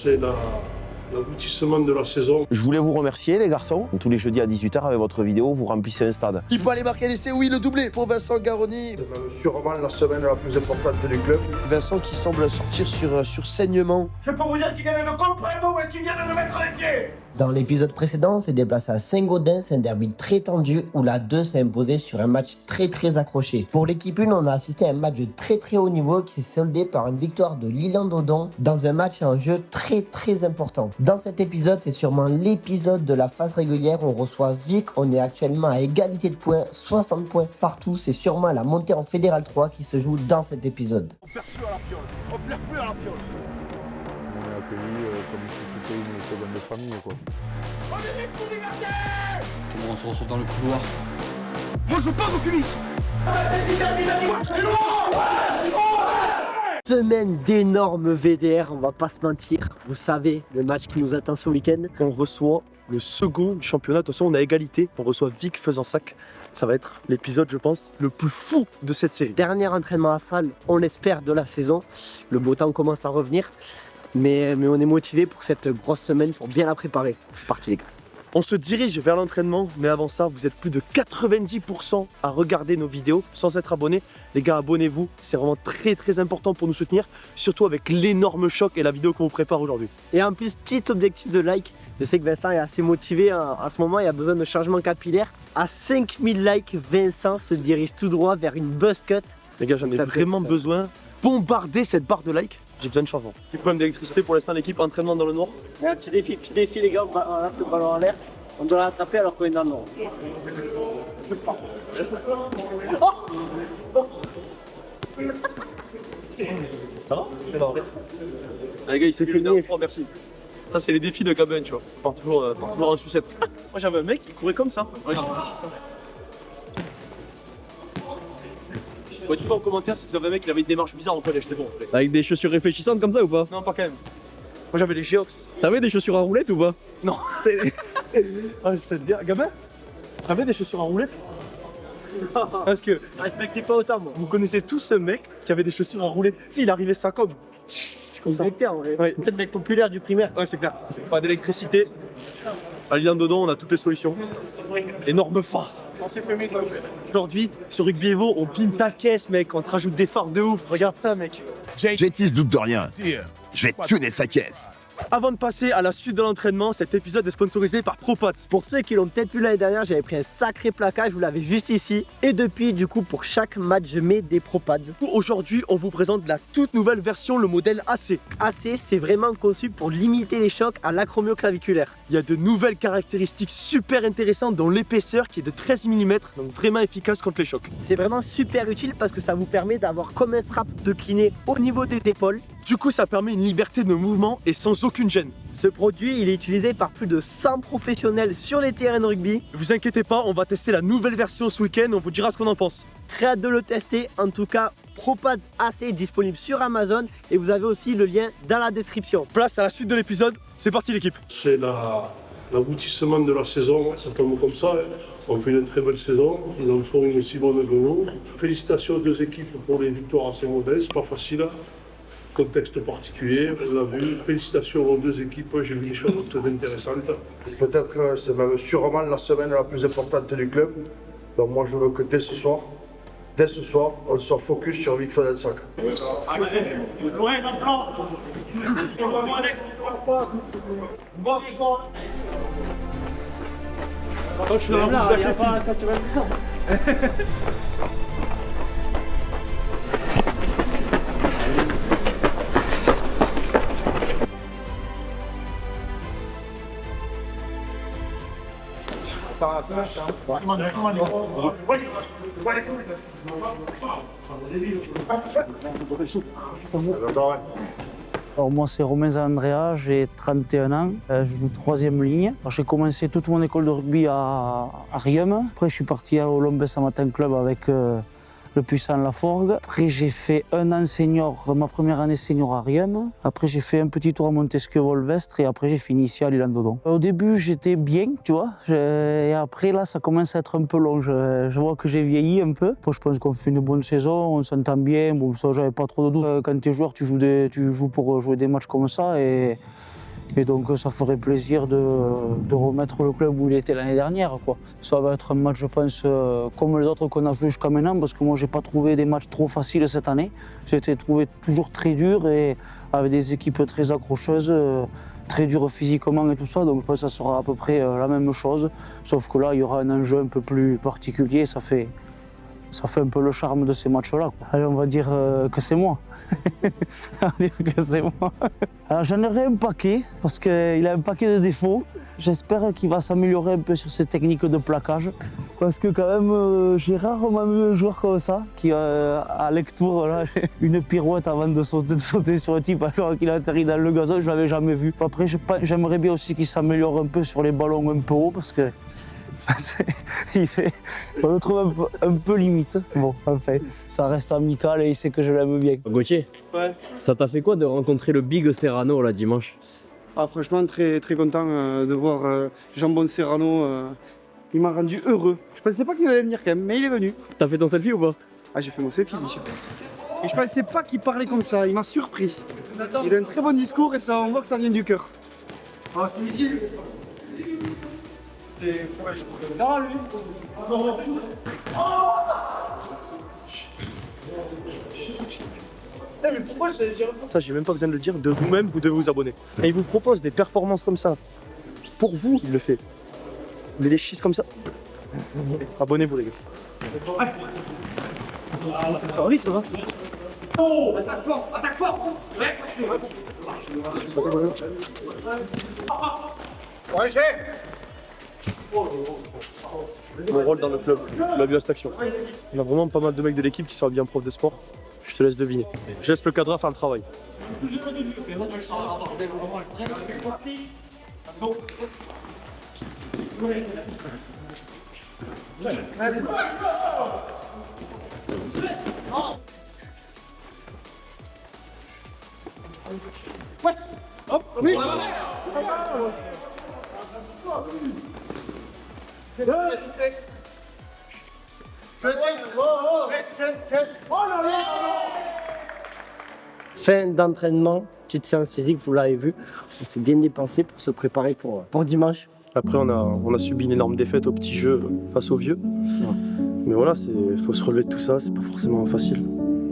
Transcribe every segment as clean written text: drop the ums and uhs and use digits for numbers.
C'est l'aboutissement de la saison. Je voulais vous remercier les garçons. Tous les jeudis à 18 h avec votre vidéo, vous remplissez un stade. Il faut aller marquer l'essai, oui, le doublé pour Vincent Garoni. C'est même sûrement la semaine la plus importante du club. Vincent qui semble sortir sur saignement. Je peux vous dire qu'il vient de comprendre où est-ce qu'il vient de me mettre les pieds. Dans l'épisode précédent, on s'est déplacé à Saint-Gaudens, un derby très tendu où la 2 s'est imposée sur un match très accroché. Pour l'équipe 1, on a assisté à un match de très haut niveau qui s'est soldé par une victoire de l'Île-en-Dodon dans un match et un jeu très important. Dans cet épisode, c'est sûrement l'épisode de la phase régulière. On reçoit Vic, on est actuellement à égalité de points, 60 points partout. C'est sûrement la montée en Fédéral 3 qui se joue dans cet épisode. On perd plus à la piole. On perd plus à la piole. On est accueillis comme si c'était une seconde famille, quoi. On est pour liberté. Comment on se retrouve dans le couloir? Moi je veux pas vos culisses. Semaine d'énormes VDR, on va pas se mentir. Vous savez, le match qui nous attend ce week-end. On reçoit le second du championnat. De toute façon, on a égalité. On reçoit Vic Fezensac. Ça va être l'épisode, je pense, le plus fou de cette série. Dernier entraînement à salle, on l'espère, de la saison. Le beau temps commence à revenir. Mais on est motivé pour cette grosse semaine, pour bien la préparer. C'est parti les gars. On se dirige vers l'entraînement, mais avant ça, vous êtes plus de 90% à regarder nos vidéos sans être abonnés. Les gars, abonnez-vous, c'est vraiment très important pour nous soutenir, surtout avec l'énorme choc et la vidéo qu'on vous prépare aujourd'hui. Et en plus, petit objectif de like. Je sais que Vincent est assez motivé à ce moment, il a besoin de changement capillaire. À 5000 likes, Vincent se dirige tout droit vers une buzz cut. Les gars, j'en ai vraiment besoin. Bombarder cette barre de likes. J'ai besoin de changement. Petit problème d'électricité pour l'instant, l'équipe entraînement dans le noir. Et un petit défi les gars, on lance le ballon en l'air. On doit l'attraper alors qu'on est dans le noir. Ça va? Les gars, il s'est fait 3, merci. Ça, c'est les défis de Gabin, tu vois. Part toujours en sucette. Moi, j'avais un mec, il courait comme ça. Regarde, ça. Ouais, tu vois en commentaire si vous avez un mec qui avait une démarche bizarre en collège, c'était bon. Avec des chaussures réfléchissantes comme ça ou pas? Non, pas quand même. Moi, j'avais les Geox. T'avais des chaussures à roulettes ou pas? Non. Ah, je sais te dire, Gabin, t'avais des chaussures à roulettes? Parce que Respectez pas autant moi. vous connaissez tous ce mec qui avait des chaussures à roulettes. Il arrivait ça comme ça. En vrai. Ouais. C'est le mec populaire du primaire. Ouais, c'est clair. Pas d'électricité. À l'Île-en-Dodon, on a toutes les solutions. Énorme phare. Aujourd'hui, sur Rugby Evo, on pime ta caisse, mec. On te rajoute des phares de ouf. Regarde ça, mec. JT se doute de rien. Je vais tuner sa caisse. Avant de passer à la suite de l'entraînement, cet épisode est sponsorisé par Propot. Pour ceux qui l'ont peut-être vu l'année dernière, j'avais pris un sacré placage, vous l'avez juste ici. Et depuis, du coup, pour chaque match, je mets des ProPads. Aujourd'hui, on vous présente la toute nouvelle version, le modèle AC. AC, c'est vraiment conçu pour limiter les chocs à l'acromioclaviculaire. Il y a de nouvelles caractéristiques super intéressantes, dont l'épaisseur qui est de 13 mm, donc vraiment efficace contre les chocs. C'est vraiment super utile parce que ça vous permet d'avoir comme un strap de kiné au niveau des épaules. Du coup, ça permet une liberté de mouvement et sans aucune gêne. Ce produit, il est utilisé par plus de 100 professionnels sur les terrains de rugby. Ne vous inquiétez pas, on va tester la nouvelle version ce week-end, on vous dira ce qu'on en pense. Très hâte de le tester. En tout cas, ProPads AC est disponible sur Amazon et vous avez aussi le lien dans la description. Place à la suite de l'épisode, c'est parti l'équipe. C'est l'aboutissement de la saison, ça tombe comme ça. On fait une très belle saison, ils en font une aussi bonne que nous. Félicitations aux deux équipes pour les victoires à Saint-Gaudens, c'est pas facile. Contexte particulier, vous avez vu. Félicitations aux deux équipes, j'ai vu des choses très intéressantes. Peut-être c'est même sûrement la semaine la plus importante du club. Donc moi je veux que dès ce soir, on soit focus sur Vic Fezensac. Loin dans le plan. Loin Alex. Bon. Quand je suis dans la boucle Alors moi c'est Romain Zandrea, j'ai 31 ans, je joue 3e ligne. J'ai commencé toute mon école de rugby à Riom. Après je suis parti à Olombes Amateur Club avec le puissant Laforgue. Après j'ai fait un an senior, ma première année senior à Riom. Après j'ai fait un petit tour à Montesquieu-Volvestre et après j'ai fini ici à l'Île-en-Dodon. Au début j'étais bien, tu vois, et après là ça commence à être un peu long. Je vois que j'ai vieilli un peu. Moi, je pense qu'on fait une bonne saison, on s'entend bien. Bon, ça j'avais pas trop de doutes. Quand tu es joueur, tu joues pour jouer des matchs comme ça et Et donc ça ferait plaisir de remettre le club où il était l'année dernière, quoi. Ça va être un match, je pense, comme les autres qu'on a joué jusqu'à maintenant, parce que moi j'ai pas trouvé des matchs trop faciles cette année. J'ai été trouvé toujours très dur et avec des équipes très accrocheuses, très dures physiquement et tout ça. Donc je pense que ça sera à peu près la même chose, sauf que là il y aura un enjeu un peu plus particulier. Ça fait un peu le charme de ces matchs-là. Allez, on va dire que c'est moi. On va dire que c'est moi. Alors j'en aurai un paquet, parce qu'il a un paquet de défauts. J'espère qu'il va s'améliorer un peu sur ses techniques de plaquage. Parce que quand même, j'ai rarement vu un joueur comme ça, qui à lecture, là, une pirouette avant de sauter sur un type alors qu'il a atterri dans le gazon, je ne l'avais jamais vu. Après, j'aimerais bien aussi qu'il s'améliore un peu sur les ballons un peu hauts, parce que on le trouve un peu limite. Bon, enfin, ça reste amical et il sait que je l'aime bien. Gauthier, Ouais. ça t'a fait quoi de rencontrer le Big Serrano là dimanche? Ah, franchement, très content de voir Jambon Serrano. Il m'a rendu heureux. Je pensais pas qu'il allait venir quand même, mais il est venu. T'as fait ton selfie ou pas? Ah, j'ai fait mon selfie, bien sûr. Et je pensais pas qu'il parlait comme ça, il m'a surpris. Il a un très bon discours et ça, on voit que ça vient du cœur. Ah, c'est Gilles. C'est... Non, lui. Mais pourquoi ça, j'ai même pas besoin de le dire, de vous-même, vous devez vous abonner. Et il vous propose des performances comme ça. Pour vous, il le fait. Vous voulez des chiffres comme ça? Abonnez-vous, les gars. Ça va vite, ça va? Oh, attaque fort, attaque fort. Ouais, j'ai. Mon rôle dans le club, la vie à cette action. On a vraiment pas mal de mecs de l'équipe qui sont bien profs de sport. Je te laisse deviner. Je laisse le cadre faire le travail. Hop, oui. Fin d'entraînement, petite séance physique, vous l'avez vu. On s'est bien dépensé pour se préparer pour dimanche. Après, on a subi une énorme défaite au petit jeu face aux vieux. Mais voilà, il faut se relever de tout ça, c'est pas forcément facile.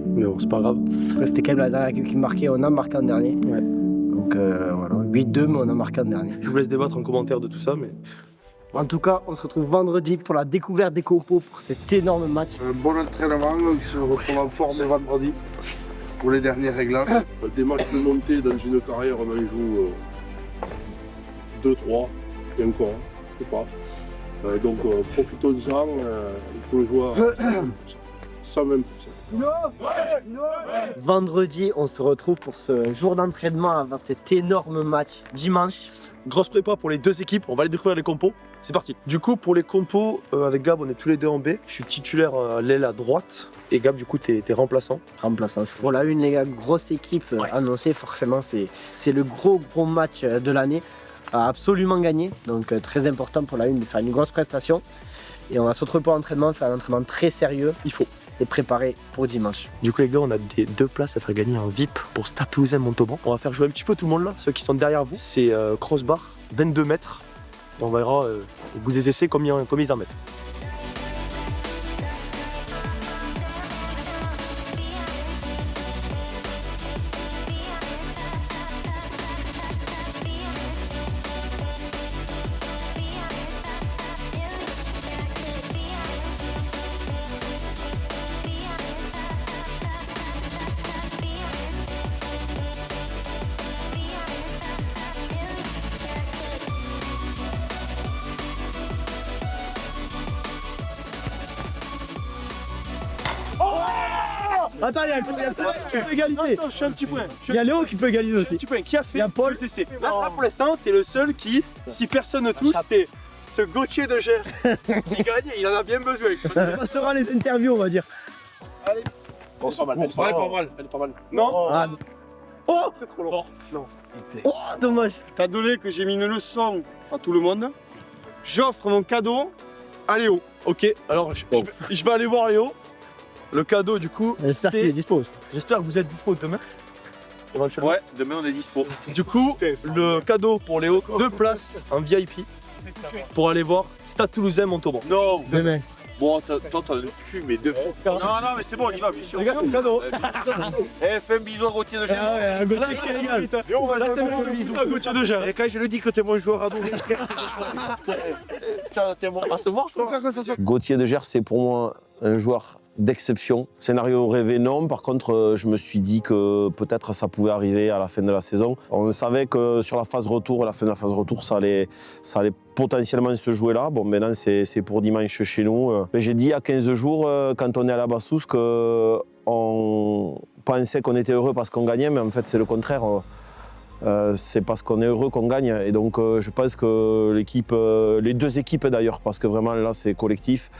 Mais bon, c'est pas grave. C'était quand même la dernière équipe qui marquait, on a marqué en dernier. Ouais. Donc voilà, 8-2, mais on a marqué en dernier. Je vous laisse débattre en commentaire de tout ça, mais... En tout cas, on se retrouve vendredi pour la découverte des compos pour cet énorme match. Un bon entraînement, qui se retrouve en forme vendredi pour les derniers réglages. Des matchs de montée dans une carrière, on en joue 2-3, et encore, je sais pas. Donc profitons-en, il faut le jouer à 120%. Vendredi, on se retrouve pour ce jour d'entraînement avant cet énorme match dimanche. Grosse prépa pour les deux équipes, on va aller découvrir les compos. C'est parti. Du coup, pour les compos, avec Gab, on est tous les deux en B. Je suis titulaire à l'aile à droite. Et Gab, du coup, t'es remplaçant. Remplaçant. Voilà, une les gars, grosse équipe annoncée, forcément, c'est le gros match de l'année à absolument gagner. Donc très important pour la une de faire une grosse prestation. Et on va se retrouver pour l'entraînement, faire un entraînement très sérieux. Il faut. Et préparer pour dimanche. Du coup les gars, on a deux places à faire gagner un VIP pour Stade Toulousain Montauban. On va faire jouer un petit peu tout le monde là, ceux qui sont derrière vous. C'est crossbar, 22 mètres. Et on verra vous essayez combien ils en mettent. Attends, il y a qui peut égaliser. Je suis un petit point. Il y a Léo qui peut égaliser aussi. Un petit point. Qui a fait? Il y a Paul. Là, pour l'instant, t'es le seul qui, si personne ne touche, c'est ce Gauthier de Gers. Il gagne, il en a bien besoin. On passera les interviews, on va dire. Allez. On sent mal. Elle est pas mal. Non. Oh, c'est trop long. Non. Oh, dommage. Étant donné que j'ai mis une leçon à tout le monde, j'offre mon cadeau à Léo. Ok, alors je vais aller voir Léo. Le cadeau du coup. J'espère qu'il est dispo. J'espère que vous êtes dispo demain. éventuellement. Ouais, demain on est dispo. Du coup, le cadeau pour Léo, 2 places en VIP pour aller voir Stade Toulousain Montauban. Non. Demain. Bon, toi t'as le cul, mais deux. Non, mais c'est bon, on y va, bien sûr. Les gars, c'est le cadeau. Fais un bisou à Gauthier de Gers. Ah ouais, un Gauthier qui régale. Et on va jouer un bisou à Gauthier de Gers. Et quand je le dis que t'es mon joueur adoré. Ça va se voir, je crois. Gauthier de Gers, c'est pour moi un joueur d'exception. Scénario rêvé, non. Par contre, je me suis dit que peut-être ça pouvait arriver à la fin de la saison. On savait que sur la phase retour, la fin de la phase retour, ça allait potentiellement se jouer là. Bon, maintenant, c'est pour dimanche chez nous. Mais j'ai dit il y a 15 jours, quand on est à la Bassousse, qu'on pensait qu'on était heureux parce qu'on gagnait, mais en fait, c'est le contraire. C'est parce qu'on est heureux qu'on gagne. Et donc, je pense que l'équipe, les deux équipes d'ailleurs, parce que vraiment là, c'est collectif,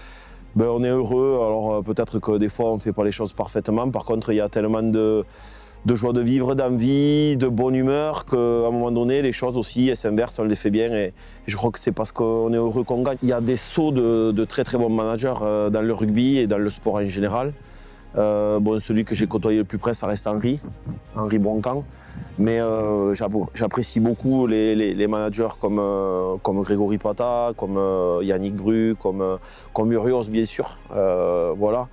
ben, on est heureux. Alors, peut-être que des fois, on ne fait pas les choses parfaitement. Par contre, il y a tellement de joie de vivre, d'envie, de bonne humeur, qu'à un moment donné, les choses aussi, elles s'inversent, on les fait bien. Et je crois que c'est parce qu'on est heureux qu'on gagne. Il y a des sauts de très très bons managers dans le rugby et dans le sport en général. Bon, celui que j'ai côtoyé le plus près, ça reste Henri Broncan. Mais j'apprécie beaucoup les managers comme Grégory Pata, comme Yannick Bru, comme Urios, bien sûr. Voilà.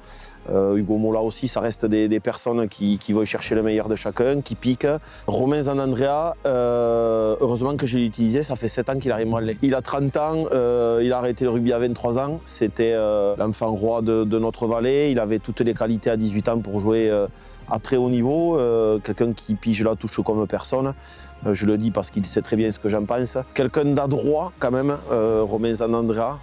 Hugo Mola aussi, ça reste des personnes qui vont chercher le meilleur de chacun, qui piquent. Romain Zanandrea, heureusement que je l'ai utilisé, ça fait 7 ans qu'il arrive à Il a 30 ans, il a arrêté le rugby à 23 ans. C'était l'enfant roi de notre vallée. Il avait toutes les qualités à 18 ans pour jouer à très haut niveau. Quelqu'un qui pige la touche comme personne. Je le dis parce qu'il sait très bien ce que j'en pense. Quelqu'un d'adroit quand même, Romain Zanandrea.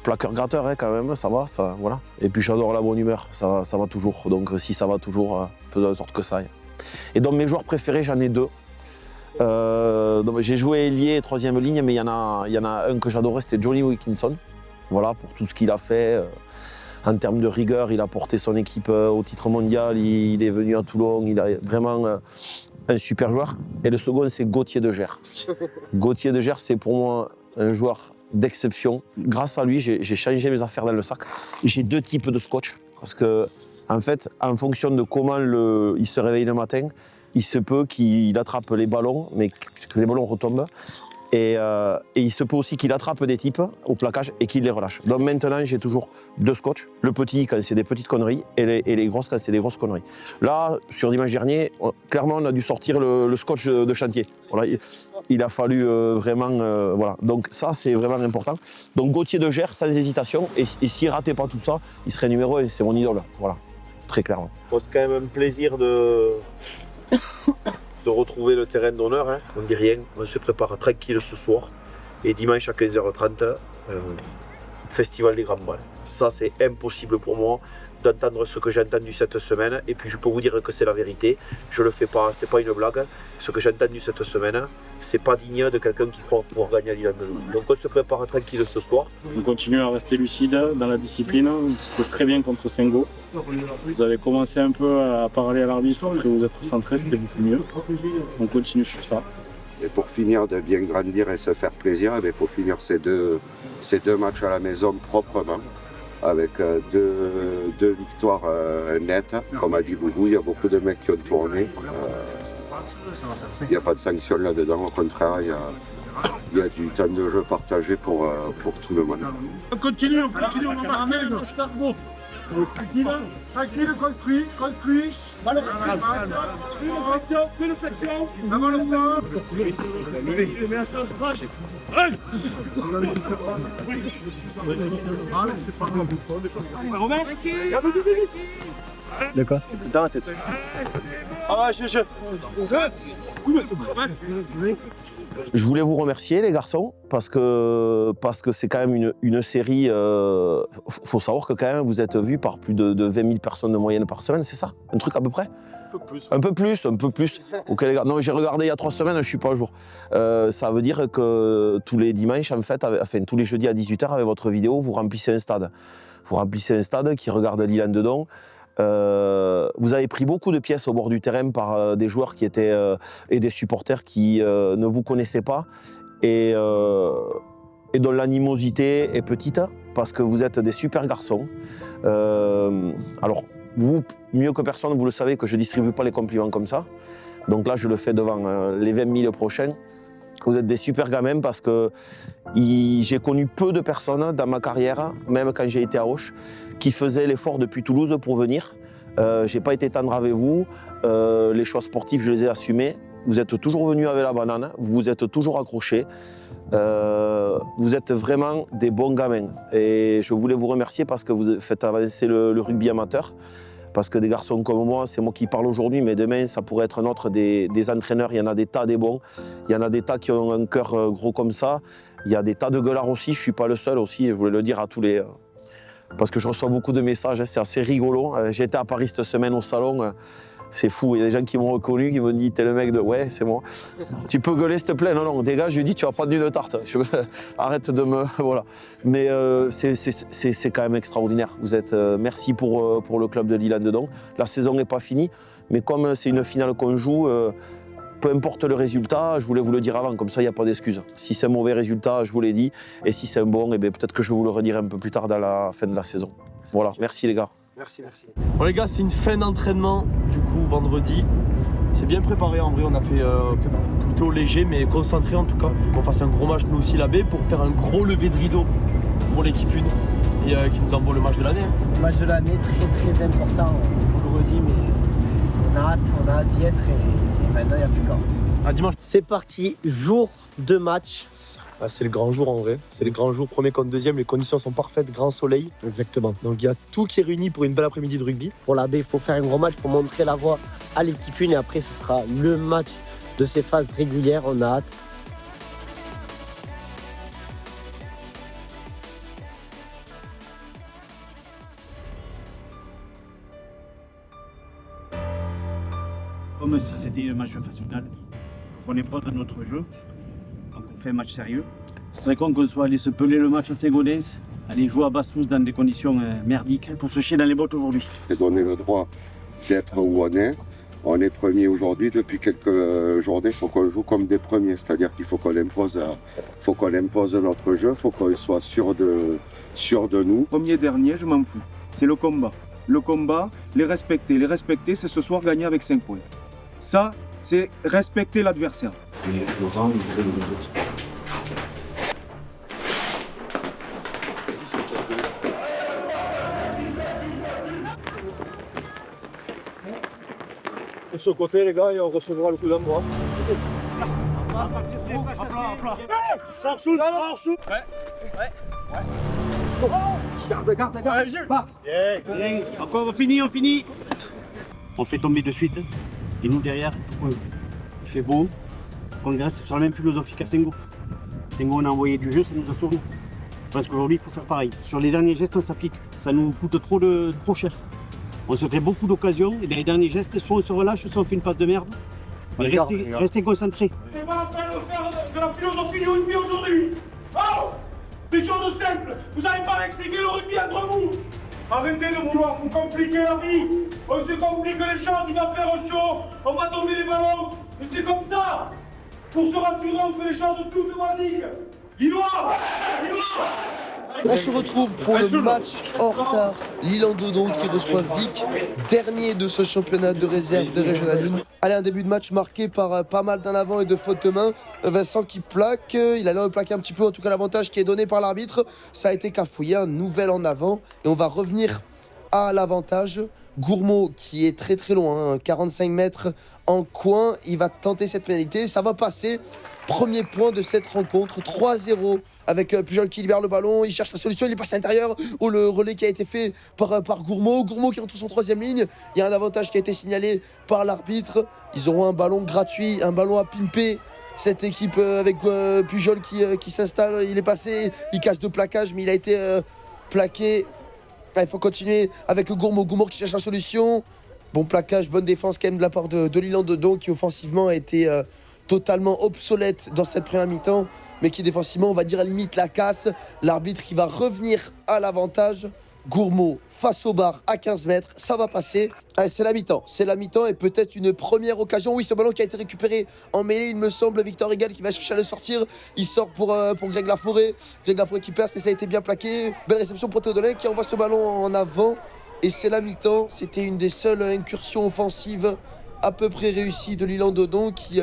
Plaqueur-gratteur quand même, ça va, voilà. Et puis j'adore la bonne humeur, ça va toujours. Donc si ça va toujours, faisons en sorte que ça aille. Et donc mes joueurs préférés, j'en ai 2. J'ai joué ailier, 3e ligne, mais il y en a un que j'adorais, c'était Johnny Wilkinson. Voilà, pour tout ce qu'il a fait. En termes de rigueur, il a porté son équipe au titre mondial, il est venu à Toulon, il a vraiment un super joueur. Et le second, c'est Gauthier de Gers. Gauthier de Gers, c'est pour moi un joueur d'exception. Grâce à lui, j'ai changé mes affaires dans le sac. J'ai 2 types de scotch. Parce que, en fait, en fonction de comment il se réveille le matin, il se peut qu'il attrape les ballons, mais que les ballons retombent. Et il se peut aussi qu'il attrape des types au plaquage et qu'il les relâche. Donc maintenant, j'ai toujours 2 scotch. Le petit quand c'est des petites conneries et les grosses quand c'est des grosses conneries. Là, sur dimanche dernier, clairement, on a dû sortir le scotch de chantier. Voilà, il a fallu vraiment... voilà. Donc ça, c'est vraiment important. Donc Gauthier de Gers, sans hésitation. Et s'il ne ratait pas tout ça, il serait numéro 1. C'est mon idole. Voilà, très clairement. Bon, c'est quand même un plaisir de retrouver le terrain d'honneur, hein. On ne dit rien, on se prépare tranquille ce soir. Et dimanche à 15h30, Festival des Grands Balles. Ça, c'est impossible pour moi d'entendre ce que j'ai entendu cette semaine. Et puis je peux vous dire que c'est la vérité. Je le fais pas, c'est pas une blague. Ce que j'ai entendu cette semaine, c'est pas digne de quelqu'un qui croit pouvoir gagner à Lille-en-Loup. Donc on se prépare tranquille ce soir. On continue à rester lucide dans la discipline. On se trouve très bien contre Sengo. Vous avez commencé un peu à parler à l'arbitre que vous êtes concentré, c'était beaucoup mieux. On continue sur ça. Et pour finir de bien grandir et se faire plaisir, il faut finir ces deux matchs à la maison proprement, avec deux victoires nettes. Comme a dit Boubou, il y a beaucoup de mecs qui ont tourné. Il n'y a pas de sanction là-dedans, au contraire, il y a du temps de jeu partagé pour tout le monde. On continue, on marche. Tranquille, construit. Balle une flexion. Avant le De quoi? Dans la tête. Ah, Je voulais vous remercier les garçons parce que c'est quand même une série. Faut savoir que quand même vous êtes vus par plus de 20 000 personnes de moyenne par semaine, c'est ça? Un truc à peu près? Un peu plus. Ok les gars. Non, j'ai regardé il y a 3 semaines, je suis pas à jour. Ça veut dire que tous les dimanches en fait, tous les jeudis à 18h avec votre vidéo, vous remplissez un stade. Vous remplissez un stade qui regarde Lille-en-Dedans. Vous avez pris beaucoup de pièces au bord du terrain par des joueurs qui étaient et des supporters qui ne vous connaissaient pas et dont l'animosité est petite parce que vous êtes des super garçons. Alors vous, mieux que personne, vous le savez que je ne distribue pas les compliments comme ça. Donc là, je le fais devant les 20 000 prochains. Vous êtes des super gamins parce que j'ai connu peu de personnes dans ma carrière, même quand j'ai été à Auch, qui faisaient l'effort depuis Toulouse pour venir. Je n'ai pas été tendre avec vous. Les choix sportifs, je les ai assumés. Vous êtes toujours venus avec la banane, vous êtes toujours accrochés. Vous êtes vraiment des bons gamins. Et je voulais vous remercier parce que vous faites avancer le rugby amateur. Parce que des garçons comme moi, c'est moi qui parle aujourd'hui, mais demain, ça pourrait être un autre des entraîneurs. Il y en a des tas des bons. Il y en a des tas qui ont un cœur gros comme ça. Il y a des tas de gueulards aussi. Je ne suis pas le seul aussi. Je voulais le dire à tous les... Parce que je reçois beaucoup de messages. C'est assez rigolo. J'étais à Paris cette semaine au salon. C'est fou. Il y a des gens qui m'ont reconnu, qui m'ont dit « T'es le mec de... » Ouais, c'est moi. Tu peux gueuler, s'il te plaît. Non, non, dégage. Je lui dis « Tu vas prendre une tarte. » Arrête de me... Voilà. Mais c'est quand même extraordinaire. Vous êtes... merci pour le club de L'Isle-en-Dedans. La saison n'est pas finie. Mais comme c'est une finale qu'on joue, peu importe le résultat, je voulais vous le dire avant. Comme ça, il n'y a pas d'excuse. Si c'est un mauvais résultat, je vous l'ai dit. Et si c'est un bon, eh peut-être que je vous le redirai un peu plus tard dans la fin de la saison. Voilà. Merci les gars. Merci. Bon les gars, c'est une fin d'entraînement, du coup, vendredi. C'est bien préparé en vrai, on a fait plutôt léger, mais concentré en tout cas. Il faut qu'on fasse un gros match nous aussi la baie pour faire un gros lever de rideau pour l'équipe 1 et qui nous envoie le match de l'année. Le match de l'année, très important, je vous le redis, mais on a hâte d'y être et maintenant il n'y a plus qu'à. À dimanche. C'est parti, jour de match. Ah, c'est le grand jour en vrai, c'est le grand jour, premier contre deuxième, les conditions sont parfaites, grand soleil. Exactement. Donc il y a tout qui est réuni pour une belle après-midi de rugby. Pour la baie, il faut faire un gros match pour montrer la voie à l'équipe 1 et après ce sera le match de ces phases régulières, on a hâte. Comme si c'était un match de phase finale, on n'est pas dans notre jeu. Donc on fait un match sérieux. Ce serait con qu'on soit allé se peler le match à Ségodens, aller jouer à Bastous dans des conditions merdiques pour se chier dans les bottes aujourd'hui. C'est donner le droit d'être où on est. On est premier aujourd'hui. Depuis quelques journées, il faut qu'on joue comme des premiers. C'est-à-dire qu'il faut qu'on impose notre jeu, il faut qu'on soit sûr de nous. Premier, dernier, je m'en fous. C'est le combat. Le combat, les respecter. Les respecter, c'est ce soir gagner avec 5 points. Ça, c'est respecter l'adversaire. De ce côté les gars et on recevra le coup d'envoi. Sors shoot. Ouais. Garde. Encore, on finit. On fait tomber de suite. Et nous derrière, il fait beau. Qu'on reste sur la même philosophie qu'à Sengo. Sengo, on a envoyé du jeu, ça nous a sauvé. Parce qu'aujourd'hui, il faut faire pareil. Sur les derniers gestes, on s'applique. Ça nous coûte trop cher. On se crée beaucoup d'occasions et les derniers gestes, soit on se relâche, soit on fait une passe de merde. Restez concentrés. Vous n'êtes pas en train de faire de la philosophie du rugby aujourd'hui. Oh, des choses simples. Vous n'allez pas m'expliquer le rugby entre vous. Arrêtez de vouloir vous compliquer la vie. On se complique les choses, il va faire chaud, on va tomber les ballons. Mais c'est comme ça. Pour se rassurer, on fait les choses toutes basiques. Lillois. On se retrouve pour le match en retard. L'Isle-en-Dedans qui reçoit Vic, dernier de ce championnat de réserve de Régional 1. Allez, un début de match marqué par pas mal d'en avant et de fautes de main. Vincent qui plaque, il a l'air de plaquer un petit peu, en tout cas l'avantage qui est donné par l'arbitre. Ça a été cafouillé, un nouvel en avant. Et on va revenir à l'avantage. Gourmaud qui est très loin, 45 mètres en coin. Il va tenter cette pénalité, ça va passer. Premier point de cette rencontre, 3-0 avec Pujol qui libère le ballon, il cherche la solution, il est passé à l'intérieur. Oh, le relais qui a été fait par Gourmaud qui retrouve son troisième ligne. Il y a un avantage qui a été signalé par l'arbitre. Ils auront un ballon gratuit, un ballon à pimper. Cette équipe avec Pujol qui s'installe, il est passé, il casse de plaquage, mais il a été plaqué. Il faut continuer avec Gourmaud qui cherche la solution. Bon plaquage, bonne défense quand même de la part de L'Isle-en-Dedans qui offensivement a été totalement obsolète dans cette première mi-temps, mais qui défensivement, on va dire à la limite la casse. L'arbitre qui va revenir à l'avantage. Gourmaud face au bar à 15 mètres, ça va passer. Allez, c'est la mi-temps et peut-être une première occasion. Oui, ce ballon qui a été récupéré en mêlée, il me semble, Victor Egal qui va chercher à le sortir. Il sort pour Greg Laforêt. Greg Laforêt qui perce, mais ça a été bien plaqué. Belle réception pour Théodolin qui envoie ce ballon en avant. Et c'est la mi-temps. C'était une des seules incursions offensives à peu près réussi de l'Île-en-Dodon qui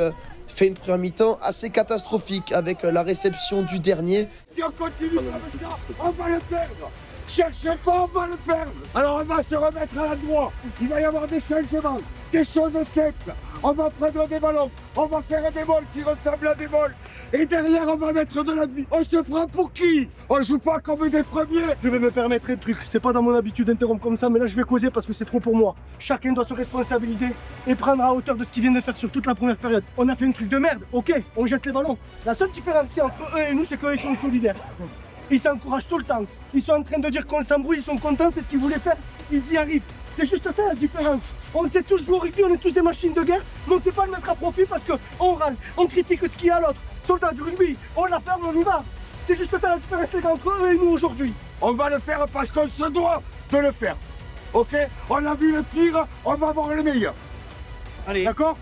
fait une première mi-temps assez catastrophique avec la réception du dernier. Si on continue comme ça, on va le perdre. Cherchez pas, on va le perdre. Alors on va se remettre à l'endroit. Il va y avoir des changements, des choses simples. On va prendre des ballons, on va faire des vols qui ressemblent à des vols. Et derrière, on va mettre de la vie. On se prend pour qui? On joue pas comme des premiers. Je vais me permettre un truc. C'est pas dans mon habitude d'interrompre comme ça, mais là je vais causer parce que c'est trop pour moi. Chacun doit se responsabiliser et prendre à hauteur de ce qu'il vient de faire sur toute la première période. On a fait un truc de merde, ok, on jette les ballons. La seule différence qu'il y a entre eux et nous, c'est qu'eux ils sont solidaires. Ils s'encouragent tout le temps. Ils sont en train de dire qu'on s'embrouille, ils sont contents, c'est ce qu'ils voulaient faire. Ils y arrivent. C'est juste ça la différence. On sait tous jouer au rugby, on est tous des machines de guerre, mais on ne sait pas le mettre à profit parce qu'on râle, on critique ce qu'il y a à l'autre. Soldats du rugby, on la ferme, on y va. C'est juste ça la différence entre eux et nous aujourd'hui. On va le faire parce qu'on se doit de le faire. Ok? On a vu le pire, on va voir le meilleur. Allez, d'accord?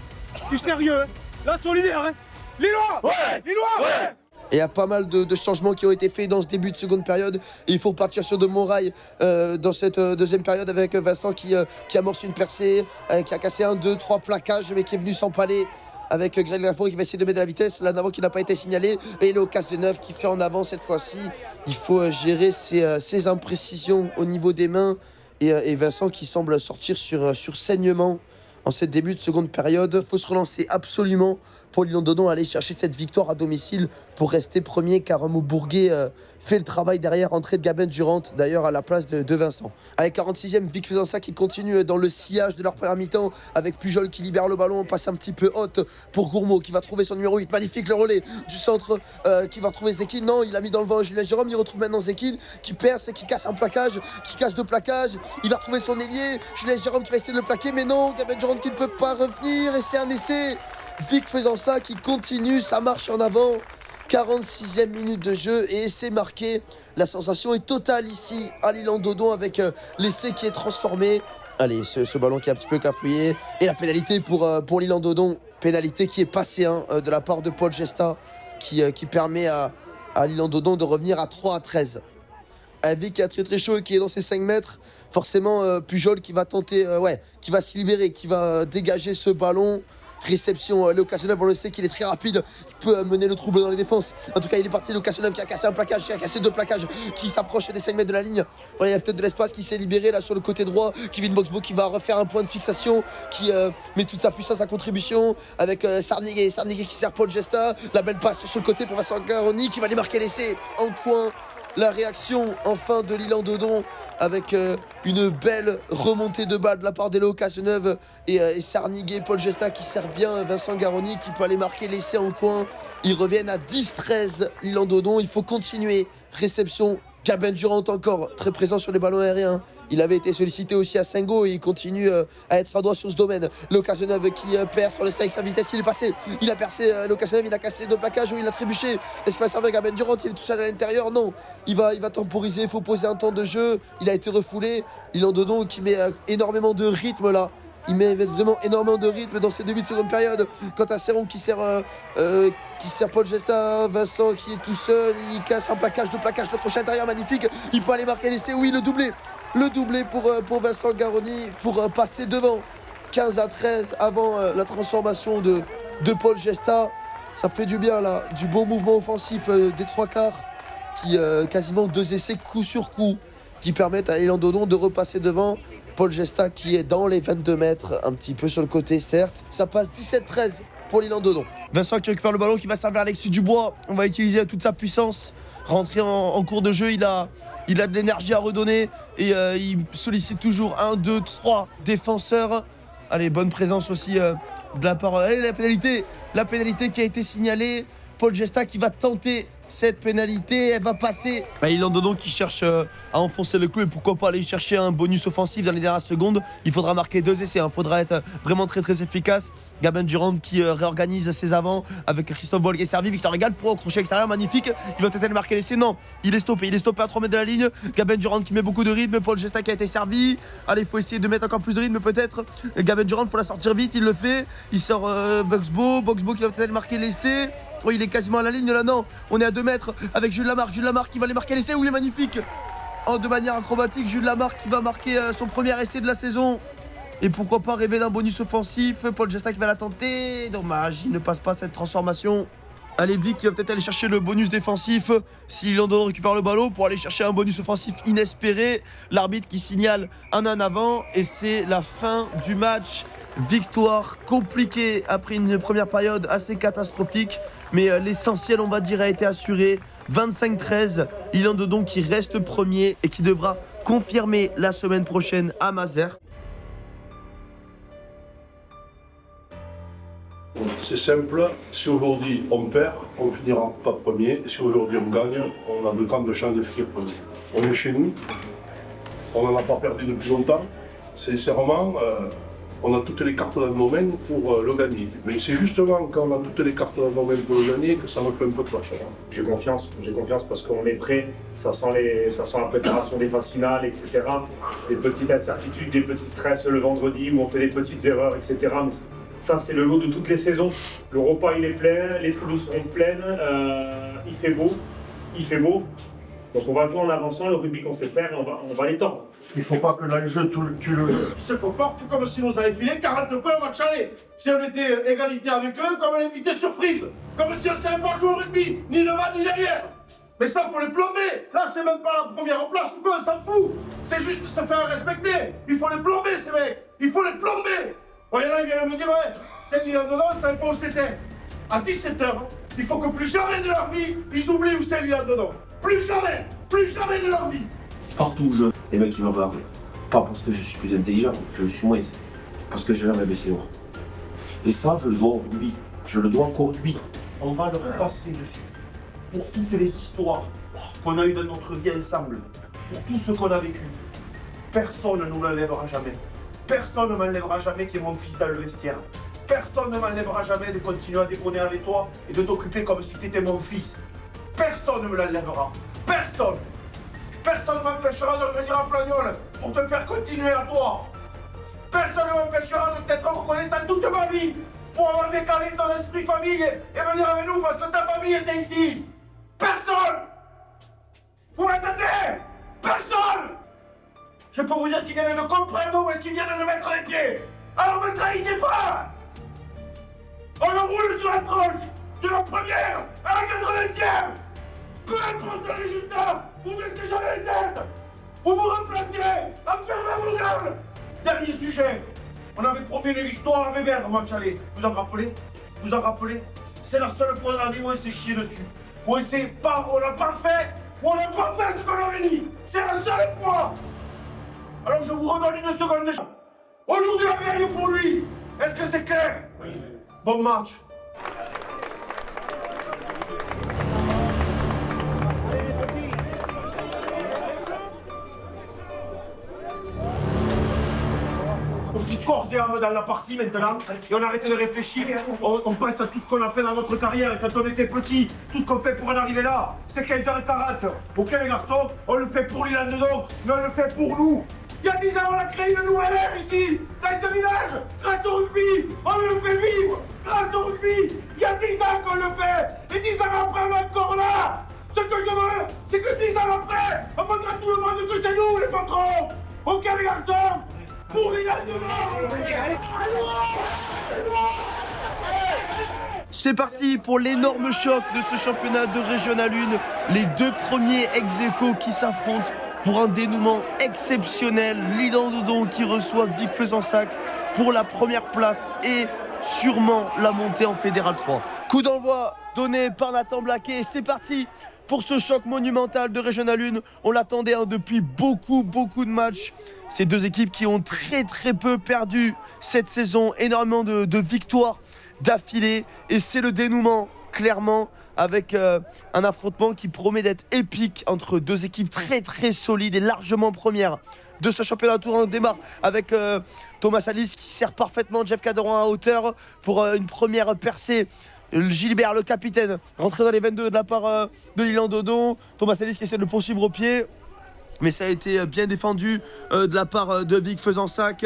Du sérieux, hein? Là, solidaire, hein? Lillois! Ouais! Lillois! Ouais! Et il y a pas mal de changements qui ont été faits dans ce début de seconde période. Et il faut partir sur de bons rails dans cette deuxième période avec Vincent qui amorce une percée, qui a cassé 1, 2, 3 plaquages, mais qui est venu s'empaler avec Greg Lafont qui va essayer de mettre de la vitesse. Là, Navo qui n'a pas été signalé. Et Léo Cazeneuve qui fait en avant cette fois-ci. Il faut gérer ses imprécisions au niveau des mains. Et Vincent qui semble sortir sur saignement en cette début de seconde période. Il faut se relancer absolument pour l'Île-en-Dodon, aller chercher cette victoire à domicile pour rester premier, car Maubourguet fait le travail derrière, entrée de Gabin Durant d'ailleurs à la place de Vincent. Avec 46e, Vic faisant ça qui continue dans le sillage de leur première mi-temps avec Pujol qui libère le ballon, on passe un petit peu haute pour Gourmaud qui va trouver son numéro 8, magnifique le relais du centre qui va retrouver Zekin, non il a mis dans le vent Julien Jérôme, il retrouve maintenant Zekin qui perce et qui casse un plaquage, qui casse 2 plaquages, il va retrouver son ailier, Julien Jérôme qui va essayer de le plaquer mais non, Gabin Durant qui ne peut pas revenir et c'est un essai. Vic faisant ça qui continue sa marche en avant. 46e minute de jeu et essai marqué. La sensation est totale ici à l'Île-en-Dodon avec l'essai qui est transformé. Allez, ce ballon qui est un petit peu cafouillé. Et la pénalité pour l'Île-en-Dodon. Pénalité qui est passée de la part de Paul Gesta qui permet à l'Île-en-Dodon de revenir à 3-13. Vic qui est très très chaud et qui est dans ses 5 mètres. Forcément, Pujol qui va tenter, qui va se libérer, qui va dégager ce ballon. Réception, Léo Cazeneuve, on le sait qu'il est très rapide, il peut mener le trouble dans les défenses. En tout cas, il est parti, Léo Cazeneuve qui a cassé un plaquage, qui a cassé 2 plaquages, qui s'approche des 5 mètres de la ligne. Voilà, il y a peut-être de l'espace qui s'est libéré là sur le côté droit. Kevin Boxbo qui va refaire un point de fixation, qui met toute sa puissance à contribution avec Sarniguet qui sert Paul Gesta. La belle passe sur le côté pour Vincent Garoni qui va aller marquer l'essai en coin. La réaction enfin de l'Île-en-Dodon avec une belle remontée de balle de la part d'Elo Cazeneuve et Sarniguet, Paul Gesta qui sert bien Vincent Garoni qui peut aller marquer l'essai en coin. Ils reviennent à 10-13 l'Île-en-Dodon, il faut continuer. Réception, Gabin Durant encore très présent sur les ballons aériens. Il avait été sollicité aussi à Sengo et il continue à être adroit sur ce domaine. Léo Cazeneuve qui perd sur le 5, sa vitesse, il est passé. Il a percé Léo Cazeneuve, il a cassé 2 plaquages où il a trébuché. L'espace avec Gabin Durant, il est tout seul à l'intérieur. Non, il va temporiser, il faut poser un temps de jeu. Il a été refoulé. l'Île-en-Dodon qui met énormément de rythme là. Il met vraiment énormément de rythme dans ces débuts de seconde période. Quant à Serron qui sert Paul Gesta, Vincent qui est tout seul, il casse un plaquage, 2 plaquages, le crochet intérieur magnifique. Il peut aller marquer l'essai, oui, le doublé. Le doublé pour Vincent Garoni pour passer devant 15-13 avant la transformation de Paul Gesta. Ça fait du bien là, du beau mouvement offensif des 3 quarts qui quasiment 2 essais coup sur coup qui permettent à l'Île-en-Dodon de repasser devant. Paul Gesta qui est dans les 22 mètres, un petit peu sur le côté certes. Ça passe 17-13 pour l'Île-en-Dodon. Vincent qui récupère le ballon, qui va servir Alexis Dubois. On va utiliser toute sa puissance. Rentrer en cours de jeu, il a de l'énergie à redonner. Et il sollicite toujours 1, 2, 3 défenseurs. Allez, bonne présence aussi de la part. Et la pénalité qui a été signalée. Paul Gesta qui va tenter cette pénalité, elle va passer. L'Île-en-Dodon qui cherche à enfoncer le clou et pourquoi pas aller chercher un bonus offensif dans les dernières secondes. Il faudra marquer 2 essais, il faudra être vraiment très très efficace. Gabin Durand qui réorganise ses avants avec Christophe Boll qui est servi. Victor Régal pour un crochet extérieur magnifique. Il va peut-être marquer l'essai. Non, il est stoppé à 3 mètres de la ligne. Gabin Durand qui met beaucoup de rythme. Paul Gesta qui a été servi. Allez, il faut essayer de mettre encore plus de rythme peut-être. Gabin Durand, il faut la sortir vite, il le fait. Il sort Boxbo qui va peut-être marquer l'essai. Oh, il est quasiment à la ligne là, non. On est à 2 mètres avec Jules Lamarck qui va aller marquer l'essai. Oui, il est magnifique. De manière acrobatique, Jules Lamarck qui va marquer son premier essai de la saison. Et pourquoi pas rêver d'un bonus offensif. Paul Gesta qui va la tenter. Dommage, il ne passe pas cette transformation. Allez, Vic qui va peut-être aller chercher le bonus défensif. Si Lando récupère le ballon pour aller chercher un bonus offensif inespéré. L'arbitre qui signale un en avant. Et c'est la fin du match. Victoire compliquée après une première période assez catastrophique. Mais l'essentiel, on va dire, a été assuré. 25-13. L'Isle-Andodon qui reste premier et qui devra confirmer la semaine prochaine à Mazères. C'est simple, si aujourd'hui on perd, on ne finira pas premier. Si aujourd'hui on gagne, on a de grandes chances de finir premier. On est chez nous, on n'en a pas perdu depuis longtemps. Sincèrement, on a toutes les cartes dans nos mains pour le gagner. Mais c'est justement quand on a toutes les cartes dans nos mains pour le gagner que ça me fait un peu de flash. J'ai confiance parce qu'on est prêt. Ça sent la préparation des phases finales, etc. Des petites incertitudes, des petits stress le vendredi où on fait des petites erreurs, etc. Mais ça, c'est le lot de toutes les saisons. Le repas, il est plein, les tribunes seront pleines, il fait beau. Donc on va jouer en avançant le rugby qu'on sait faire et on va les tordre. Il faut pas que l'enjeu, tu le... Ils se comportent comme si nous avions filé 40 points au match aller. Si on était égalité avec eux, comme un invité surprise. Comme si on ne savait pas jouer au rugby, ni devant ni derrière. Mais ça, faut les plomber. Là, c'est même pas la première place ou quoi, on s'en fout. C'est juste se faire respecter. Il faut les plomber, ces mecs. Il faut les plomber. Bon, il y en a qui viennent me dire, ouais, peut-être qu'il y en a dedans, on savait pas où c'était. À 17h, il faut que plus jamais de leur vie, ils oublient où c'est là-dedans. Plus jamais de leur vie. Partout où je, les mecs ils me regardent. Pas parce que je suis plus intelligent, je le suis moins. Parce que j'ai jamais baissé les bras. Et ça, je le dois au rugby. Je le dois qu'au rugby. On va leur passer dessus. Pour toutes les histoires qu'on a eues dans notre vie ensemble. Pour tout ce qu'on a vécu. Personne ne nous l'enlèvera jamais. Personne ne m'enlèvera jamais qui est mon fils dans le vestiaire. Personne ne m'enlèvera jamais de continuer à déconner avec toi et de t'occuper comme si tu étais mon fils. Personne ne me l'enlèvera. Personne. Personne ne m'empêchera de revenir en flagnole pour te faire continuer à toi. Personne ne m'empêchera de t'être reconnaissant toute ma vie pour avoir décalé ton esprit famille et venir avec nous parce que ta famille était ici. Personne. Vous m'entendez? Personne. Je peux vous dire qu'ils viennent de comprendre où est-ce qu'ils viennent de mettre les pieds. Alors ne trahissez pas. On le roule sur la tranche de la première à la 80e. Peu importe le résultat, vous mettez jamais les têtes. Vous vous remplacez, fermez vos gueules. Dernier sujet, on avait promis une victoire à Weber au match aller. Vous en rappelez? C'est la seule fois dans la vie où on s'est chié dessus. Où on n'a pas fait ce qu'on avait dit. C'est la seule fois. Alors je vous redonne une seconde de chance. Aujourd'hui, on gagne pour lui. Est-ce que c'est clair? Oui. Bon match. On dit corps et âme dans la partie maintenant, et on arrête de réfléchir. On pense à tout ce qu'on a fait dans notre carrière quand on était petit, tout ce qu'on fait pour en arriver là. C'est 15h40. Ok les garçons, on le fait pour l'Isle-Andodon, mais on le fait pour nous. Il y a 10 ans, on a créé une nouvelle ère ici, dans ce village, grâce au rugby. On le fait vivre, grâce au rugby. Il y a 10 ans qu'on le fait, et 10 ans après, on est encore là. Ce que je veux, c'est que 10 ans après, on montre à tout le monde que c'est nous, les patrons. Ok les garçons, pour l'Isle-Andodon. C'est parti pour l'énorme choc de ce championnat de Régional 1. Les deux premiers ex-aequo qui s'affrontent pour un dénouement exceptionnel. L'Isle-Andodon qui reçoit Vic Fezensac pour la première place et sûrement la montée en Fédéral 3. Coup d'envoi donné par Nathan Blaquet. C'est parti pour ce choc monumental de Régional 1. On l'attendait depuis beaucoup de matchs. Ces deux équipes qui ont très peu perdu cette saison. Énormément de victoires d'affilée. Et c'est le dénouement, clairement, avec un affrontement qui promet d'être épique entre deux équipes très solides et largement premières de ce championnat Tour. On démarre avec Thomas Alice qui sert parfaitement Jeff Caderon à hauteur pour une première percée. Gilbert, le capitaine, rentré dans les 22 de la part de l'Isle-Andodon. Thomas Alice qui essaie de le poursuivre au pied, mais ça a été bien défendu de la part de Vic Fezensac.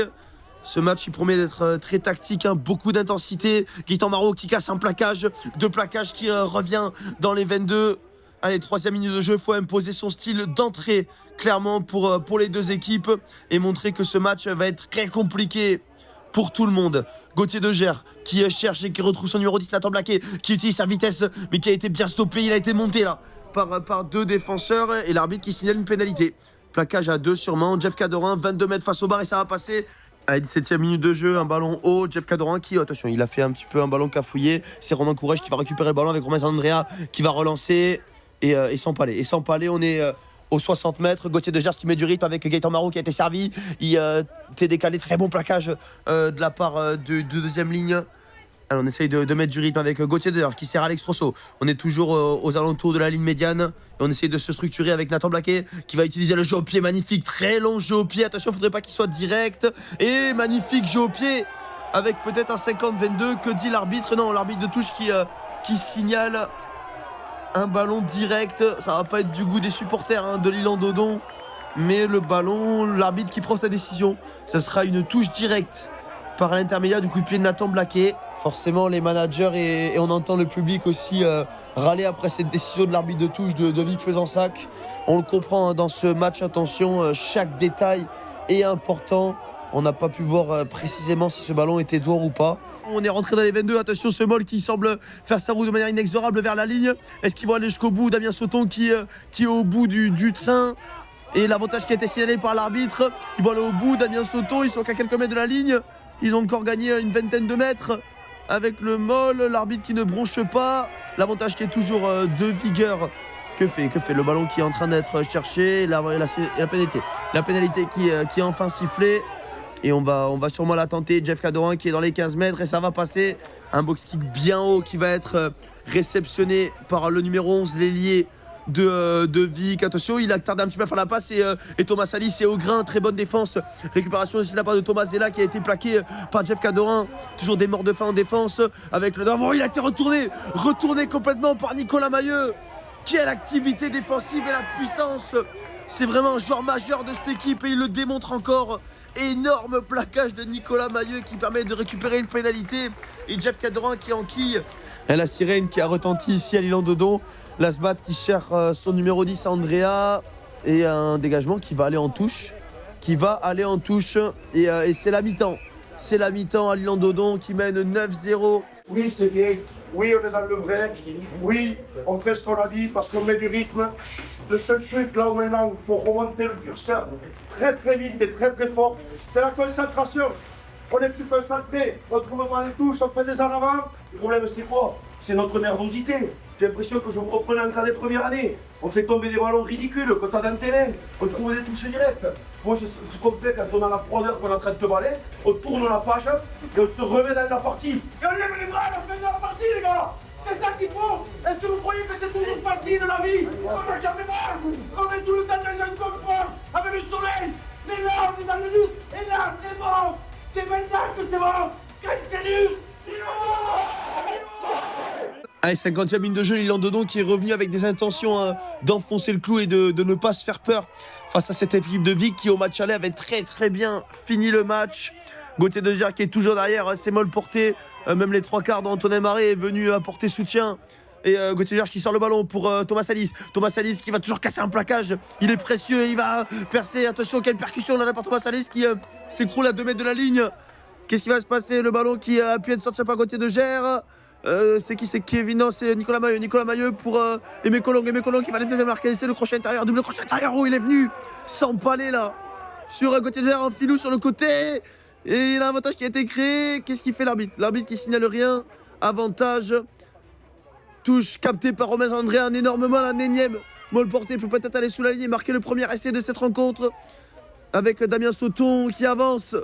Ce match, il promet d'être très tactique, beaucoup d'intensité. Gaëtan Marot qui casse un plaquage, deux plaquages qui revient dans les 22. Allez, 3e minute de jeu, il faut imposer son style d'entrée, clairement, pour les deux équipes et montrer que ce match va être très compliqué pour tout le monde. Gauthier de Gers qui cherche et qui retrouve son numéro 10, Nathan Blaquet, qui utilise sa vitesse, mais qui a été bien stoppé. Il a été monté là par deux défenseurs et l'arbitre qui signale une pénalité. Plaquage à 2 sûrement. Jeff Cadorin, 22 mètres face au bar et ça va passer. À la 17e minute de jeu, un ballon haut. Jeff Cadorin qui, attention, il a fait un petit peu un ballon cafouillé. C'est Romain Courage qui va récupérer le ballon avec Romain Andrea qui va relancer. Et sans palais. Et sans palais, on est aux 60 mètres. Gauthier de Gers qui met du rythme avec Gaëtan Marot qui a été servi. Il était décalé. Très bon plaquage de la part de deuxième ligne. Alors on essaye de mettre du rythme avec Gauthier de Gers qui sert Alex Rosso. On est toujours aux alentours de la ligne médiane. Et on essaye de se structurer avec Nathan Blaquet qui va utiliser le jeu au pied magnifique. Très long jeu au pied. Attention, il ne faudrait pas qu'il soit direct. Et magnifique jeu au pied avec peut-être un 50-22. Que dit l'arbitre? Non, l'arbitre de touche qui signale un ballon direct. Ça va pas être du goût des supporters de l'Île-en-Dodon, mais le ballon, l'arbitre qui prend sa décision, ça sera une touche directe par l'intermédiaire du coup de pied de Nathan Blaquet. Forcément les managers et on entend le public aussi râler après cette décision de l'arbitre de touche de Vic Fezensac. On le comprend dans ce match, attention, chaque détail est important. On n'a pas pu voir précisément si ce ballon était dehors ou pas. On est rentré dans les 22, attention ce Moll qui semble faire sa roue de manière inexorable vers la ligne. Est-ce qu'ils vont aller jusqu'au bout? Damien Sauton qui est au bout du train. Et l'avantage qui a été signalé par l'arbitre. Ils vont aller au bout, Damien Sauton, ils sont qu'à quelques mètres de la ligne. Ils ont encore gagné une vingtaine de mètres avec le Moll, l'arbitre qui ne bronche pas. L'avantage qui est toujours de vigueur. Que fait le ballon qui est en train d'être cherché, la pénalité. La pénalité qui est enfin sifflée. Et on va sûrement la tenter. Jeff Cadorin qui est dans les 15 mètres et ça va passer. Un box kick bien haut qui va être réceptionné par le numéro 11, l'ailier de Vic. Attention, il a tardé un petit peu à faire la passe et Thomas Salis est au grain. Très bonne défense. Récupération de la part de Thomas Zella qui a été plaqué par Jeff Cadorin. Toujours des morts de faim en défense avec le devant. Il a été retourné complètement par Nicolas Mailleux. Quelle activité défensive et la puissance. C'est vraiment un joueur majeur de cette équipe et il le démontre encore. Énorme plaquage de Nicolas Mailleux qui permet de récupérer une pénalité. Et Jeff Cadorin qui enquille. Et la sirène qui a retenti ici à l'Île-en-Dodon. Lasbat qui cherche son numéro 10 Andrea. Et un dégagement qui va aller en touche. Et c'est la mi-temps. C'est la mi-temps à l'Île-en-Dodon qui mène 9-0. Oui, c'est bien. Oui, on est dans le vrai. Oui, on fait ce qu'on a dit parce qu'on met du rythme. Le seul truc là où maintenant il faut remonter le curseur très très vite et très très fort, c'est la concentration. On est plus concentré, on trouve pas les touches, on fait des en avant. Le problème c'est quoi? C'est notre nervosité. J'ai l'impression que je me reprenais en cas des premières années. On fait tomber des ballons ridicules, quand on a un terrain, on trouve des touches directes. Moi, c'est ce qu'on fait quand on a la froideur qu'on est en train de te balayer, on tourne la page et on se remet dans la partie. Et on lève les bras à la fin de la partie, les gars. C'est ça qu'il faut. Et si vous croyez que c'est toujours partie de la vie, on n'a jamais mal. On est tout le temps dans un confort, avec le soleil. Mais là, on est dans le doute. Et là, c'est bon. C'est maintenant que c'est bon. Continue. Allez, 50e minute de jeu, l'Île-en-Dodon qui est revenu avec des intentions d'enfoncer le clou et de ne pas se faire peur face à cette équipe de Vic qui au match aller avait très très bien fini le match. Gauthier de Gers qui est toujours derrière, c'est Moll porté, même les trois quarts d'Antonin Maré est venu apporter soutien. Et Gauthier de Gers qui sort le ballon pour Thomas Salis. Thomas Salis qui va toujours casser un plaquage, il est précieux, il va percer, attention quelle percussion là par Thomas Salis qui s'écroule à 2 mètres de la ligne. Qu'est-ce qui va se passer? Le ballon qui a pu être sorti par Gauthier de Gers. C'est qui? C'est Kevin? Non, c'est Nicolas Mailleux pour Aimé Colomb qui va aller marquer. C'est le crochet intérieur, double crochet intérieur. Oh, il est venu sans palais là sur Gauthier de Gers en filou sur le côté. Et il y a un avantage qui a été créé. Qu'est-ce qu'il fait l'arbitre? L'arbitre qui signale rien. Avantage. Touche captée par Romain André. Un énorme mal, un énième. Moll porté peut peut-être aller sous la ligne et marquer le premier essai de cette rencontre. Avec Damien Sauton qui avance.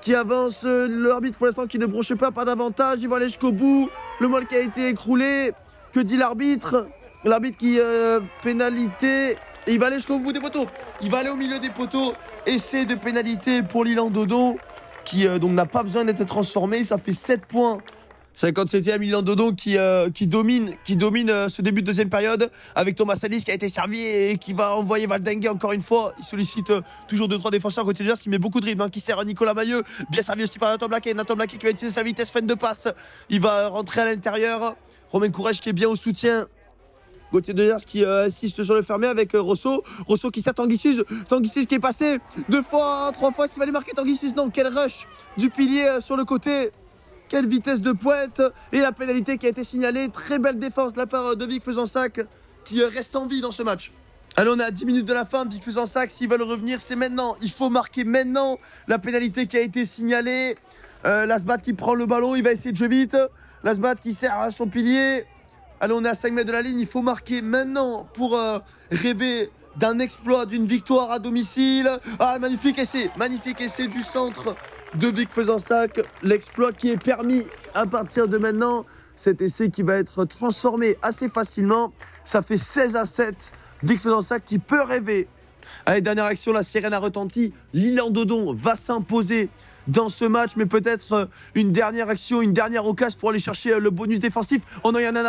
L'arbitre pour l'instant qui ne bronche pas d'avantage. Il va aller jusqu'au bout. Le Moll qui a été écroulé. Que dit l'arbitre? L'arbitre qui pénalité. Et il va aller jusqu'au bout des poteaux. Il va aller au milieu des poteaux. Essai de pénalité pour l'Île-en-Dodon qui donc n'a pas besoin d'être transformé. Ça fait 7 points. 57e l'Île-en-Dodon qui domine ce début de deuxième période avec Thomas Salis qui a été servi et qui va envoyer Valdingue encore une fois. Il sollicite toujours 2-3 défenseurs côté de Gers qui met beaucoup de rythme, qui sert à Nicolas Mailleux, bien servi aussi par Nathan Blaquet qui va utiliser sa vitesse fin de passe. Il va rentrer à l'intérieur. Romain Courage qui est bien au soutien. Gauthier Degers qui insiste sur le fermé avec Rosso. Rosso qui sert Tanguy Suze. Tanguy Suze qui est passé 2 fois, 3 fois. Est-ce qu'il va aller marquer Tanguy Suze? Non, quel rush du pilier sur le côté. Quelle vitesse de pointe. Et la pénalité qui a été signalée. Très belle défense de la part de Vic Fezensac qui reste en vie dans ce match. Allez, on est à 10 minutes de la fin. Vic Fezensac, s'ils veulent revenir, c'est maintenant. Il faut marquer maintenant. La pénalité qui a été signalée. Lasbat qui prend le ballon, il va essayer de jouer vite. Lasbat qui sert à son pilier. Allez, on est à 5 mètres de la ligne. Il faut marquer maintenant pour rêver d'un exploit, d'une victoire à domicile. Ah, magnifique essai du centre de Vic Fezensac. L'exploit qui est permis à partir de maintenant. Cet essai qui va être transformé assez facilement. Ça fait 16-7. Vic Fezensac qui peut rêver. Allez, dernière action, la sirène a retenti. L'Isle-en-Dodon va s'imposer dans ce match, mais peut-être une dernière action, une dernière occasion pour aller chercher le bonus défensif. Oh non, il y en a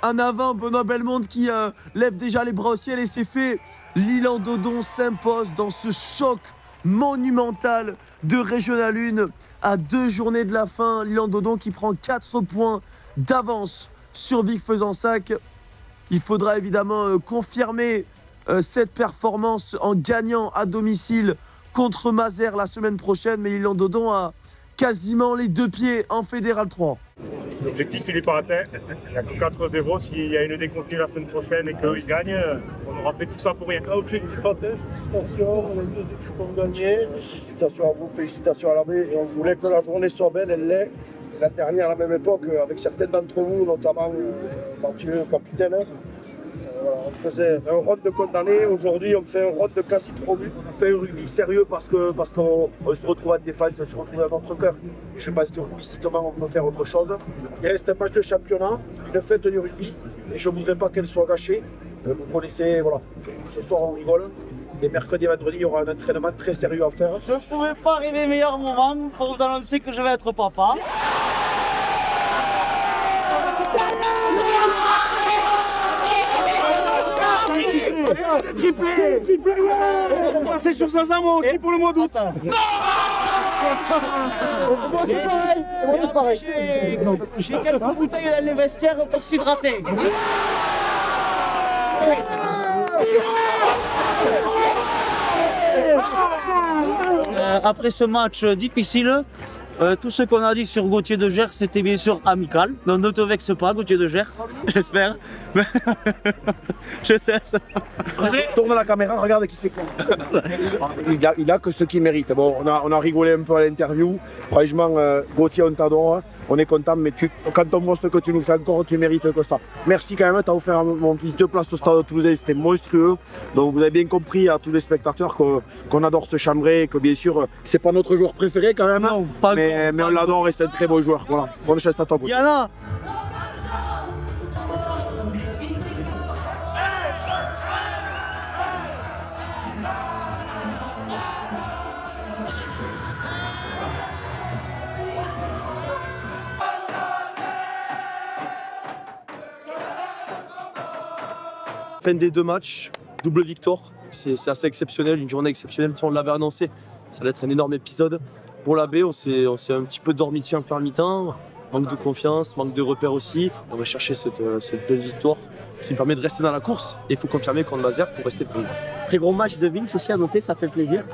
un avant, Benoît Bellemonde qui lève déjà les bras au ciel et c'est fait. L'Isle-en-Dodon s'impose dans ce choc monumental de Régional 1 à 2 journées de la fin. L'Isle-en-Dodon qui prend 4 points d'avance sur Vic Fezensac. Il faudra évidemment confirmer cette performance en gagnant à domicile contre Mazères la semaine prochaine, mais l'Isle-en-Dodon a quasiment les 2 pieds en Fédéral 3. L'objectif, il n'est pas atteint. Il n'y a que 4-0. S'il y a une déconvenue la semaine prochaine et qu'ils gagnent, on aura fait tout ça pour rien. Objectif atteint, félicitations, les 2 équipes ont gagné. Félicitations à vous, félicitations à l'armée. Et on voulait que la journée soit belle, elle l'est. La dernière à la même époque, avec certains d'entre vous, notamment Mathieu, capitaine. Voilà, on faisait un run de condamnés, aujourd'hui on fait un run de quasi promu. On fait un rugby sérieux parce qu'on se retrouve en défense, on se retrouve dans notre cœur. Je pense que rugbystiquement on peut faire autre chose. Il reste un match de championnat, une fête du rugby, et je ne voudrais pas qu'elle soit gâchée. Vous connaissez, voilà, ce soir on rigole. Et mercredi et vendredi, il y aura un entraînement très sérieux à faire. Je ne pouvais pas arriver meilleur moment pour vous annoncer que je vais être papa. Triplé, c'est sur 500 mots aussi pour le mois d'août. C'est pareil. J'ai quelques bouteilles dans les vestiaires pour s'hydrater. Après ce match difficile, tout ce qu'on a dit sur Gauthier Degers, c'était bien sûr amical. Donc ne te vexe pas, Gauthier Degers, j'espère. Je sais ça. Tourne la caméra, regarde qui c'est quoi. Il a que ce qu'il mérite. Bon, on a rigolé un peu à l'interview. Franchement, Gauthier, on t'adore. On est content, mais quand on voit ce que tu nous fais encore, tu mérites que ça. Merci quand même, tu as offert à mon fils 2 places au Stade Toulousain, c'était monstrueux. Donc vous avez bien compris à tous les spectateurs qu'on adore ce Chambray, et que bien sûr, c'est pas notre joueur préféré quand même, non, mais on l'adore et c'est un très beau joueur. Voilà, bonne chance à toi. Yana. Fin des 2 matchs, double victoire, c'est assez exceptionnel, une journée exceptionnelle, on l'avait annoncé, ça allait être un énorme épisode. Pour la baie, on s'est un petit peu dormiti en première mi-temps, manque de confiance, manque de repères aussi. On va chercher cette belle victoire qui nous permet de rester dans la course et il faut confirmer contre Mazères pour rester premier. Très gros match de Vince aussi à noter, ça fait plaisir.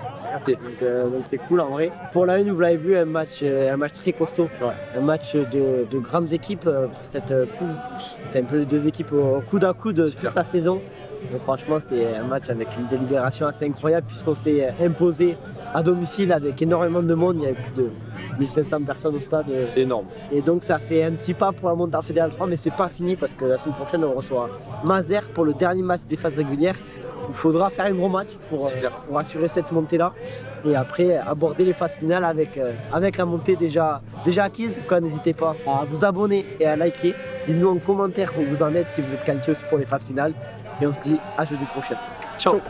Donc c'est cool en vrai. Pour la une, vous l'avez vu, un match très costaud. Ouais. Un match de grandes équipes. Cette poule, c'était un peu les 2 équipes au coude à coude toute la saison. Donc franchement, c'était un match avec une délibération assez incroyable puisqu'on s'est imposé à domicile avec énormément de monde. Il y avait plus de 1500 personnes au stade. C'est énorme. Et donc ça fait un petit pas pour la montée en Fédéral 3, mais c'est pas fini parce que la semaine prochaine, on reçoit Mazères pour le dernier match des phases régulières. Il faudra faire un gros match pour assurer cette montée-là et après aborder les phases finales avec la montée déjà acquise. N'hésitez pas à vous abonner et à liker. Dites-nous en commentaire où vous en êtes si vous êtes qualifié aussi pour les phases finales. Et on se dit à jeudi prochain. Ciao.